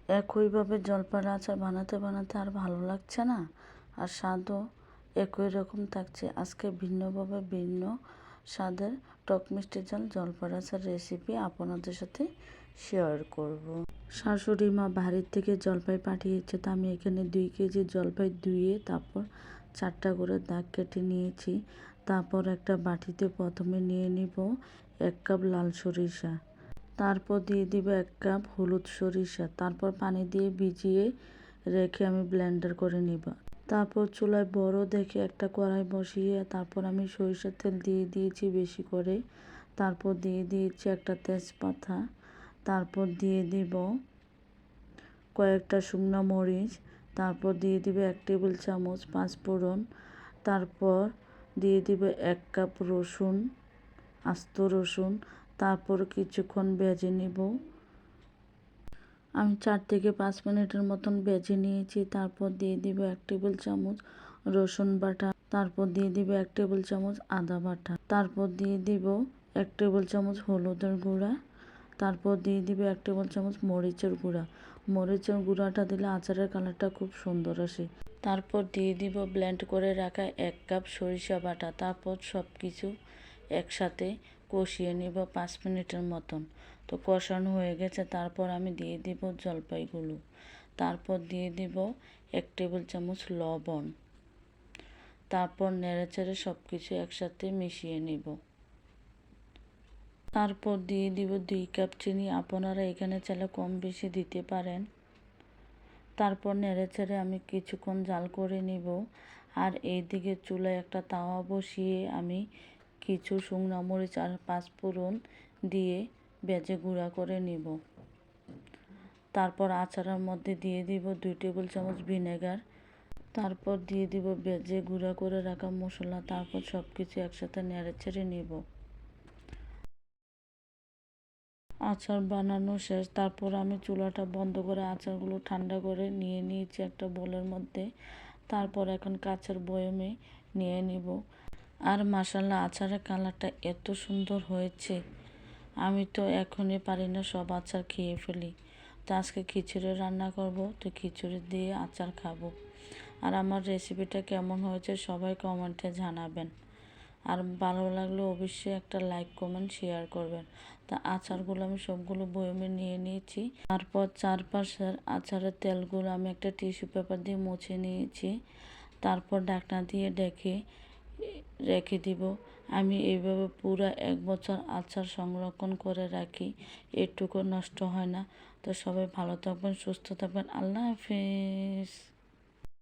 একইভাবে জলপাইয়ের আচার বানাতে বানাতে আর ভালো লাগছে না, আর স্বাদও একই রকম থাকছে। আজকে ভিন্নভাবে ভিন্ন স্বাদের টক মিষ্টি ঝাল জলপাইয়ের আচার রেসিপি আপনাদের সাথে শেয়ার করব। শাশুড়ি মা বাড়ির থেকে জলপাই পাঠিয়েছে, তো আমি এখানে 2 কেজি জলপাই ধুয়ে তারপর 4টা করে দাগ কেটে নিয়েছি। তারপর একটা বাটিতে প্রথমে নিয়ে নিব 1 কাপ লাল সরিষা, তারপর দিয়ে দিব 1 কাপ হলুদ সরিষা, তারপর পানি দিয়ে ভিজিয়ে রেখে আমি ব্লেন্ডার করে নিব। তারপর চুলায় বড় দেখে একটা কড়াই বসিয়ে তারপর আমি সরিষার তেল দিয়ে দিয়েছি বেশি করে। তারপর দিয়ে দিয়েছি একটা তেজপাতা, তারপর দিয়ে দিব কয়েকটা শুকনো মরিচ, তারপর দিয়ে দিব 1 টেবিল চামচ পাঁচফোড়ন, তারপর দিয়ে দিব 1 কাপ রসুন, আস্ত রসুন। তারপর কিছুক্ষণ ভেজে নিব। আমি 4 থেকে 5 মিনিটের মতন ভেজে নিয়েছি। তারপর দিয়ে দিব 1 টেবিল চামচ রসুন বাটা, তারপর দিয়ে দিব 1 টেবিল চামচ আদা বাটা, তারপর দিয়ে দিব 1 টেবিল চামচ হলুদের গুঁড়া, তারপর দিয়ে দিব 1 টেবিল চামচ মরিচের গুঁড়া। মরিচের গুঁড়াটা দিলে আচারের কালারটা খুব সুন্দর আসে। তারপর দিয়ে দিব ব্লেন্ড করে রাখা 1 কাপ সরিষা বাটা। তারপর সব কিছু একসাথে কষিয়ে নিব 5 মিনিটের মতন। তো কষানো হয়ে গেছে, তারপর আমি দিয়ে দিব জলপাইগুলো, তারপর দিয়ে দিব 1 টেবিল চামচ লবণ, তারপর নেড়েচেড়ে সব কিছু একসাথে মিশিয়ে নিব। তারপর দিয়ে দিব 2 কাপ চিনি, আপনারা এখানে চাইলে কম বেশি দিতে পারেন। তারপর নেড়েচেড়ে আমি কিছুক্ষণ জাল করে নিব। আর এইদিকে চুলায় একটা তাওয়া বসিয়ে আমি কিছু শুকনো মরিচ আর পাঁচফোড়ন দিয়ে ভেজে গুঁড়া করে নিব। তারপর আচারের মধ্যে দিয়ে দিব 2 টেবিল চামচ ভিনেগার, তারপর দিয়ে দিব ভেজে গুঁড়া করে রাখা মশলা, তারপর সব কিছু একসাথে নেড়েচেড়ে নিব। আচার বানানো শেষ। তারপর আমি চুলাটা বন্ধ করে আচারগুলো ঠান্ডা করে নিয়ে নিয়েছি একটা বোলের মধ্যে। তারপর এখন কাঁচের বয়মে নিয়ে নিব। আর মাশাআল্লাহ আচারের কালারটা এত সুন্দর হয়েছে, আমি তো এখনই পারি না সব আচার খেয়ে ফেলি। তো আজকে খিচুড়ি রান্না করব, তো খিচুড়ি দিয়ে আচার খাবো। আর আমার রেসিপিটা কেমন হয়েছে সবাই কমেন্টে জানাবেন। আর ভালো লাগলে অবশ্যই একটা লাইক কমেন্ট শেয়ার করবেন। তা আচারগুলো আমি সবগুলো বয়মে নিয়ে নিয়েছি। তারপর চারপাশের আচারের তেলগুলো আমি একটা টিস্যু পেপার দিয়ে মুছে নিয়েছি। তারপর ঢাকনা দিয়ে রেখে দিব। আমি এইভাবে পুরো 1 বছর আচার সংরক্ষণ করে রাখি, এটুকু নষ্ট হয় না। তো সবাই ভালো থাকবেন, সুস্থ থাকবেন। আল্লাহ হাফেজ।